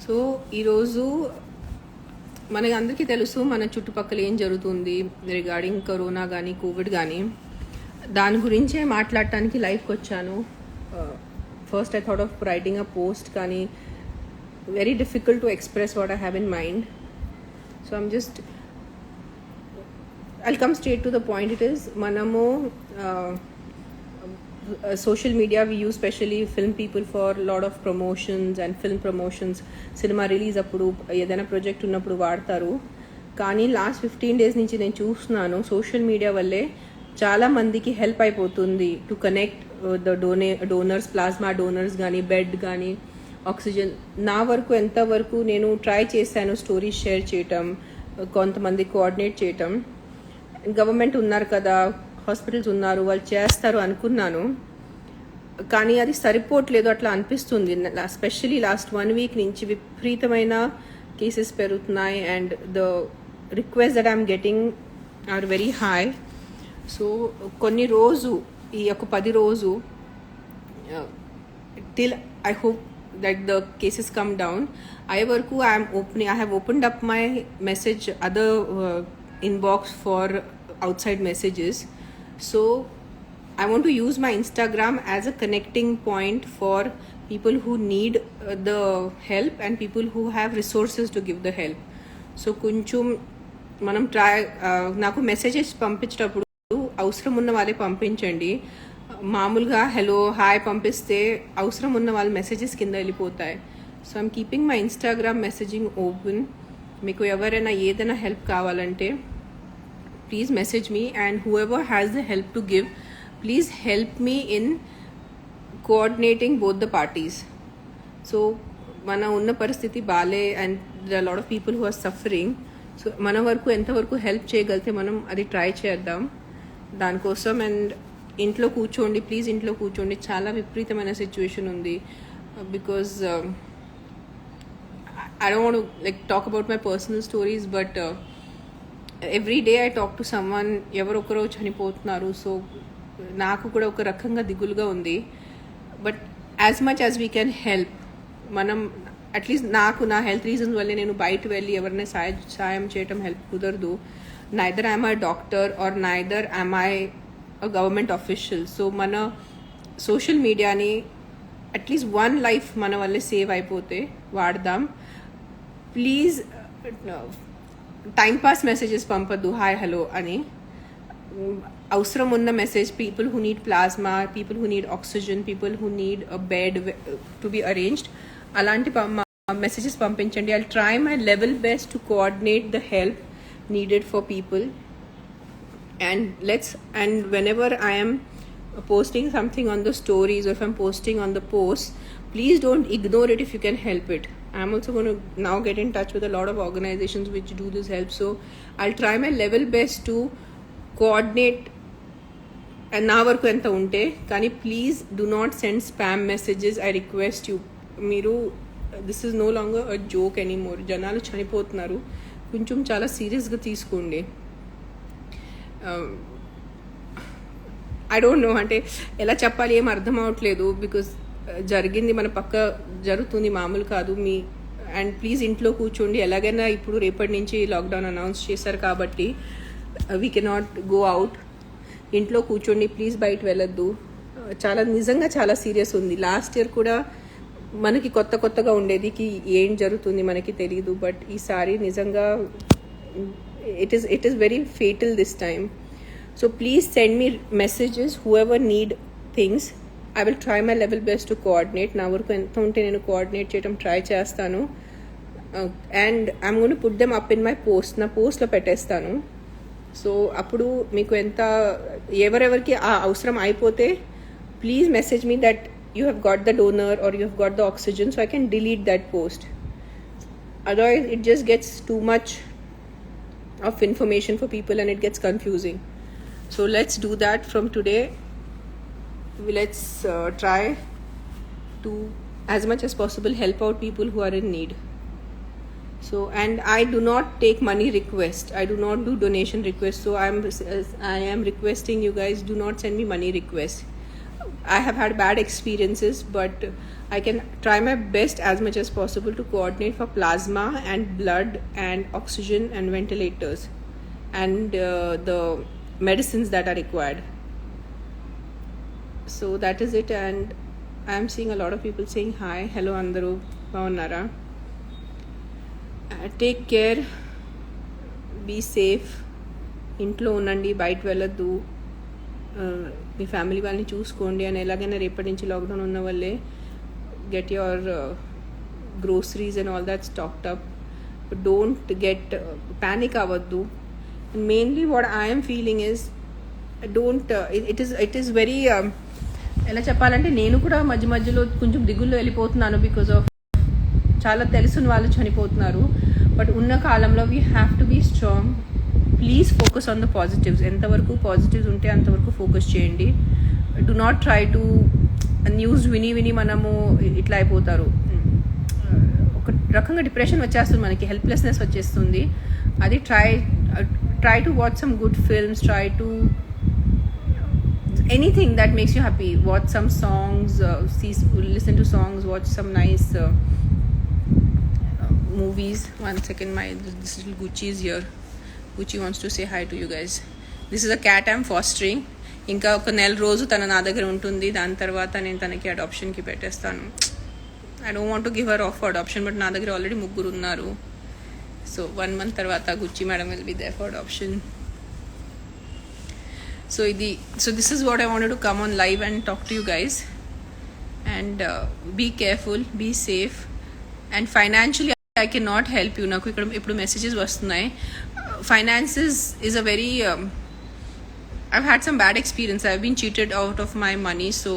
So ఈరోజు మనకి అందరికీ తెలుసు మన చుట్టుపక్కల ఏం జరుగుతుంది రిగార్డింగ్ కరోనా కానీ కోవిడ్ కానీ. దాని గురించే మాట్లాడటానికి లైవ్కి వచ్చాను. First I thought of writing a post, కానీ very difficult to express what I have in mind. So I'll come straight to the point. It is మనము social media we use, especially film people, for a lot of promotions and film promotions. Cinema release అప్పుడు ఏదైనా project ఉన్నప్పుడు వాడతారు. కానీ last 15 days నుంచి నేను చూస్తున్నాను social media వల్లే చాలా మందికి హెల్ప్ అయిపోతుంది to connect the donors, plasma donors కానీ, బెడ్ కానీ, ఆక్సిజన్. నా వరకు ఎంతవరకు నేను ట్రై చేశాను స్టోరీస్ షేర్ చేయటం, కొంతమంది కోఆర్డినేట్ చేయటం. గవర్నమెంట్ ఉన్నారు కదా, హాస్పిటల్స్ ఉన్నారు, వాళ్ళు చేస్తారు అనుకున్నాను. కానీ అది సరిపోవట్లేదు అట్లా అనిపిస్తుంది. ఎస్పెషలీ లాస్ట్ 1 week నుంచి విపరీతమైన కేసెస్ పెరుగుతున్నాయి and the request that I'm getting are very high. So కొన్ని రోజు ఈ యొక్క 10 రోజు till I hope that the cases come down, I have opened up my message other inbox for outside messages. So I want to use my Instagram as a connecting point for people who need the help and people who have resources to give the help. So కొంచెం మనం నాకు messages పంపించేటప్పుడు అవసరం ఉన్న వాళ్ళే పంపించండి. మామూలుగా hello hi పంపిస్తే అవసరం ఉన్న వాళ్ళ మెసేజెస్ కింద వెళ్ళిపోతాయి. So I'm keeping my Instagram messaging open. మీకు ఎవరైనా ఏదైనా హెల్ప్ కావాలంటే please message me, and whoever has the help to give, please help me in coordinating both the parties. So మన ఉన్న పరిస్థితి బాలే and the lot of people who are suffering. So మన వరకు ఎంతవరకు హెల్ప్ చేయగలిగితే మనం అది ట్రై చేద్దాం దానికోసం. అండ్ ఇంట్లో కూర్చోండి, ప్లీజ్ ఇంట్లో కూర్చోండి. చాలా విపరీతమైన సిచ్యువేషన్ ఉంది. Because I don't want to talk about my personal stories, but every day I talk to someone. ఎవరొకరో చనిపోతున్నారు. సో నాకు కూడా ఒక రకంగా దిగులుగా ఉంది. But as much as we can help, మనం అట్లీస్ట్ నా హెల్త్ రీజన్స్ వల్లే నేను బయట వెళ్ళి ఎవరైనా సాయం చేయటం హెల్ప్ కుదరదు. Neither I'm a doctor or neither I'm a a government official. So మన సోషల్ మీడియాని అట్లీస్ట్ 1 life మన వల్లే సేవ్ అయిపోతే వాడదాం. ప్లీజ్ టైం పాస్ మెసేజెస్ పంపద్దు హాయ్ హలో అని. అవసరం ఉన్న message, people who need plasma, people who need oxygen, people who need a bed to be arranged, అలాంటి మెసేజెస్ పంపించండి. I try my level best to coordinate the help needed for people. And whenever I am posting something on the stories, or if I'm posting on the posts, please don't ignore it if you can help it. I'm also going to now get in touch with a lot of organizations which do this help. So I'll try my level best to coordinate and na varaku enta unte. Kani please do not send spam messages. I request you. This is no longer a joke anymore. Janalu chanipotunnaru. కొంచెం చాలా సీరియస్గా తీసుకోండి. I don't know, అంటే ఎలా చెప్పాలి ఏం అర్థం అవ్వట్లేదు. బికాజ్ జరిగింది మన పక్క జరుగుతుంది, మామూలు కాదు. అండ్ ప్లీజ్ ఇంట్లో కూర్చోండి. ఎలాగైనా ఇప్పుడు రేపటి నుంచి లాక్డౌన్ అనౌన్స్ చేశారు కాబట్టి వీ కెనాట్ గో అవుట్. ఇంట్లో కూర్చోండి ప్లీజ్, బయట వెళ్ళొద్దు. నిజంగా చాలా సీరియస్ ఉంది. లాస్ట్ ఇయర్ కూడా మనకి కొత్తగా ఉండేది, ఏం జరుగుతుంది మనకి తెలియదు. బట్ ఈసారి నిజంగా it is very fatal this time. So please send me messages whoever need things. I will try my level best to coordinate. నా వరకు ఎంత ఉంటే నేను కోఆర్డినేట్ చేయడం ట్రై చేస్తాను. And I'm going to put them up in my post. నా పోస్ట్లో పెట్టేస్తాను. సో అప్పుడు మీకు ఎవరెవరికి ఆ అవసరం అయిపోతే please message me that you have got the donor or you have got the oxygen, so I can delete that post. Otherwise it just gets too much of information for people and it gets confusing. So let's do that from today. Let's try to as much as possible help out people who are in need. So, and I do not take money request. I do not do donation request. So I am requesting you guys, do not send me money request. I have had bad experiences, but I can try my best as much as possible to coordinate for plasma and blood and oxygen and ventilators and the medicines that are required. So that is it, and I am seeing a lot of people saying hi. Hello andaru bagunnara. Take care, be safe, ఇంట్లో ఉండండి, బయట వెళ్ళొద్దు, మీ family వాళ్ళని చూసుకోండి. అని ఎలాగైనా రేపటి నుంచి లాక్డౌన్ ఉన్న వల్లే get your groceries and all that stocked up, but don't get panic avaddu. And mainly what I am feeling is don't it is very ఎలా చెప్పాలంటే నేను కూడా మధ్య మధ్యలో కొంచెం దిగుల్లో వెళ్ళిపోతున్నాను బికాజ్ ఆఫ్ చాలా తెలుసున్న వాళ్ళు చనిపోతున్నారు. బట్ ఉన్న కాలంలో we have to be strong. Please focus on the positives. ఎంతవరకు పాజిటివ్స్ ఉంటే అంతవరకు ఫోకస్ చేయండి. Do not try to news విని మనము ఇట్లా అయిపోతారు. ఒక రకంగా డిప్రెషన్ వచ్చేస్తుంది, మనకి హెల్ప్లెస్నెస్ వచ్చేస్తుంది. అది try to watch some good films, try to anything that makes you happy. Watch some songs, listen to songs, watch some nice movies. One second, this little Gucci is here. Gucci wants to say hi to you guys. This is a cat I'm fostering. ఇంకా ఒక నెల రోజు తన నా దగ్గర ఉంటుంది. దాని తర్వాత నేను తనకి అడాప్షన్కి పెట్టేస్తాను. I don't want to give her off for adoption, but నా దగ్గర ఆల్రెడీ 3 ఉన్నారు. సో 1 month తర్వాత Gucci madam will be there for adoption. So this is what I wanted to come on live and talk to you guys. And be careful, be safe. And financially I cannot help you. నాకు ఇక్కడ ఇప్పుడు messages వస్తున్నాయి. Finances is a very I've had some bad experience. I've been cheated out of my money. So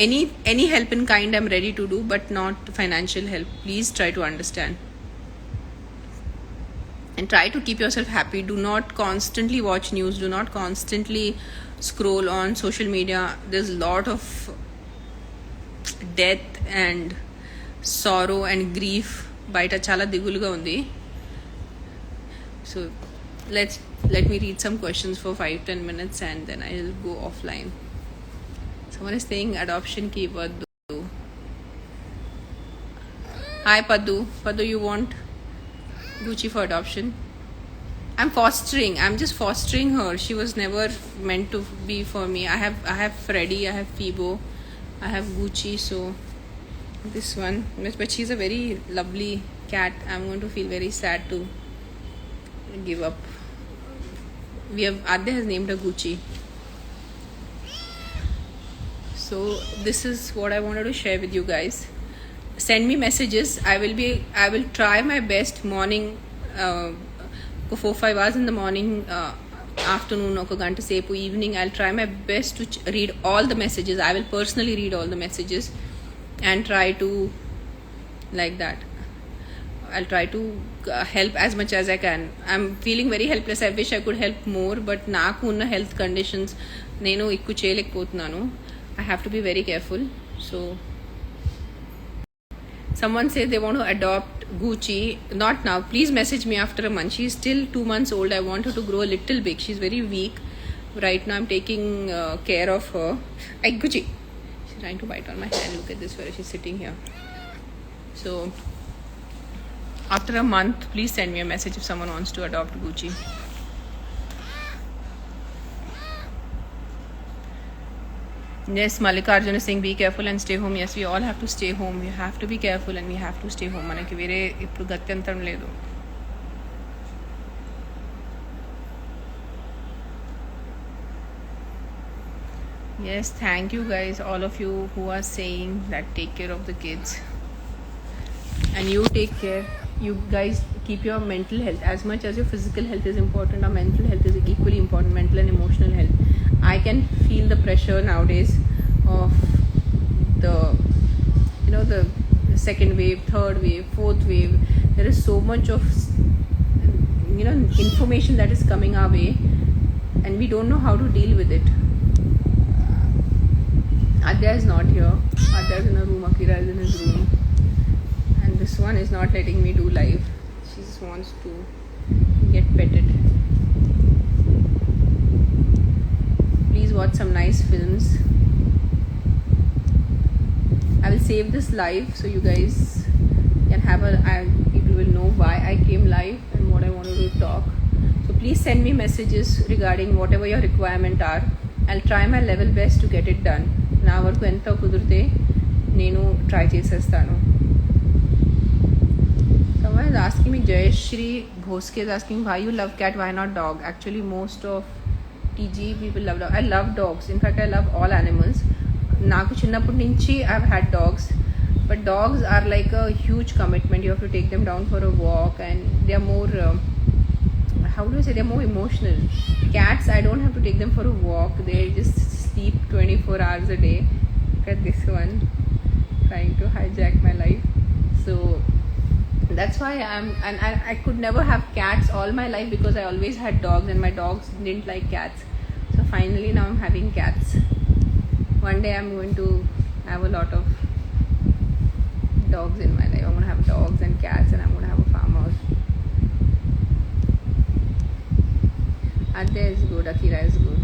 any help in kind I'm ready to do, but not financial help. Please try to understand. And try to keep yourself happy. Do not constantly watch news. Do not constantly scroll on social media. There's a lot of death and sorrow and grief. Baita chala diguluga undi. So let me read some questions for 5-10 minutes and then I'll go offline. Someone is saying adoption ki vaddu. Hi Paddu, you want Gucci for adoption? I'm just fostering her. She was never meant to be for me. I have Freddy, I have Fibo, I have Gucci. So this one, but she's a very lovely cat. I'm going to feel very sad to give up. Adya has named her Gucci. So this is what I wanted to share with you guys. Send me messages. I will try my best. Morning 4-5 hours in the morning, afternoon oka ganta sepu, evening I'll try my best to read all the messages. I will personally read all the messages and try to like that. I'll try to help as much as I can. I'm feeling very helpless. I wish I could help more, but naaku unna health conditions nenu ikku cheyalekpothunanu. I have to be very careful. So someone said they want to adopt Gucci. Not now. Please message me after a month. She's still 2 months old. I want her to grow a little big. She's very weak. Right now I'm taking care of her. Hey Gucci. She's trying to bite on my hand. Look at this where she's sitting here. So after a month, please send me a message if someone wants to adopt Gucci. Yes, Mallikarjun is saying be careful and stay home. Yes, we all have to stay home. We have to be careful and we have to stay home. Manaki vere ippudu gatyantaram ledu. Yes, thank you guys, all of you who are saying that take care of the kids. And you take care. You guys keep your mental health as much as your physical health is important. Our mental health is equally important. Mental and emotional health. I can feel the pressure nowadays of the second wave, third wave, fourth wave. There is so much of information that is coming our way and we don't know how to deal with it. Adya is not here. Adya is in a room. Akira is in his room. And this one is not letting me do live. She just wants to get petted. Please watch some nice films. I will save this live so you guys can have people will know why I came live and what I wanted to talk. So please send me messages regarding whatever your requirement are. I'll try my level best to get it done. నా వరకు ఎంత కుదిరితే నేను try చేసేస్తాను. Someone is asking me, Jayashri Bhoske is asking, why you love cat, why not dog? Actually, most of TG people love dog. I love dogs. In fact, I love all animals. నాకు చిన్నప్పటి నుంచి I've had dogs. But dogs are like a huge commitment. You have to take them down for a walk and they are more, how do I say, they're more emotional. Cats, I don't have to take them for a walk. They just sleep 24 hours a day. Look at this one, trying to hijack my life. So that's why I could never have cats all my life because I always had dogs and my dogs didn't like cats. So finally now I'm having cats. One day I'm going to have a lot of dogs in my life. I'm going to have dogs and cats and I'm going to have a farmhouse. Adya is good, Akira is good.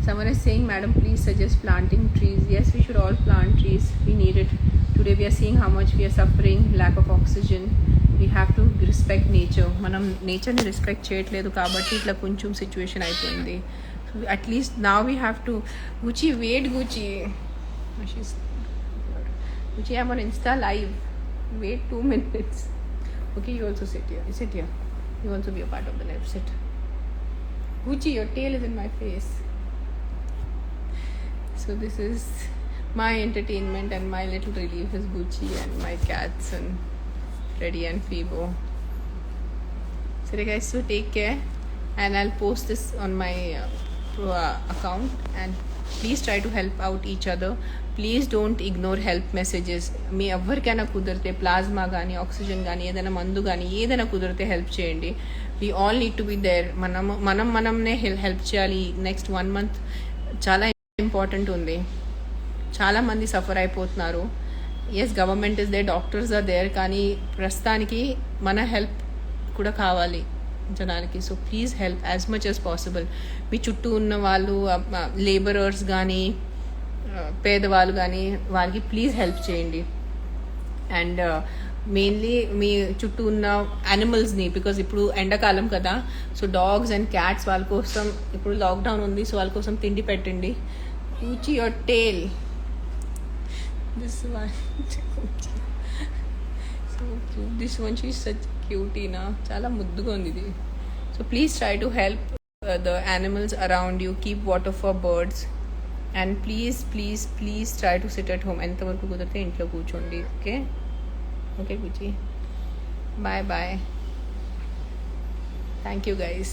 Someone is saying, madam, please suggest planting trees. Yes, we should all plant trees. We need it. Today we are seeing how much we are suffering, lack of oxygen. We have to respect nature. మనం నేచర్ని respect చేయట్లేదు కాబట్టి ఇట్లా కొంచెం situation అయిపోయింది. So at least నా we have to Gucci wait Gucci Gucci I'm on Insta live wait 2 minutes. Okay, you also sit here. You also be a part of the live. Sit. Gucci, your tail is in my face. So this is my entertainment and my little relief is Gucci and my cats and Freddy and Phoebo. So guys, so take care and I'll post this on my account and please try to help out each other. Please don't ignore help messages. మీ ఎవరికైనా కుదిరితే plasma కానీ oxygen కానీ ఏదైనా మందు కానీ ఏదైనా కుదిరితే help చేయండి. We all need to be there. మనంనే హెల్ప్ చేయాలి. నెక్స్ట్ 1 month చాలా ఇంపార్టెంట్ ఉంది. చాలామంది సఫర్ అయిపోతున్నారు. Yes, government is there, doctors are there, కానీ ప్రస్తుతానికి మన హెల్ప్ కూడా కావాలి జనానికి. So please help as much as possible. మీ చుట్టూ ఉన్న వాళ్ళు, లేబరర్స్ కానీ పేదవాళ్ళు కానీ వాళ్ళకి ప్లీజ్ హెల్ప్ చేయండి. అండ్ మెయిన్లీ మీ చుట్టూ ఉన్న యానిమల్స్ని, బికాజ్ ఇప్పుడు ఎండాకాలం కదా, సో డాగ్స్ అండ్ క్యాట్స్ వాళ్ళ కోసం ఇప్పుడు లాక్డౌన్ ఉంది, సో వాళ్ళ కోసం తిండి పెట్టండి. Gucci, your tail. This one. So cute. This one, she's such cutie na. Chala mudduga undi idi. So please try to help the animals around you. Keep water for birds. And please try to sit at home. Enta varaku kudurte intlo కూర్చోండి. Okay, Gucci. Bye. Thank you guys.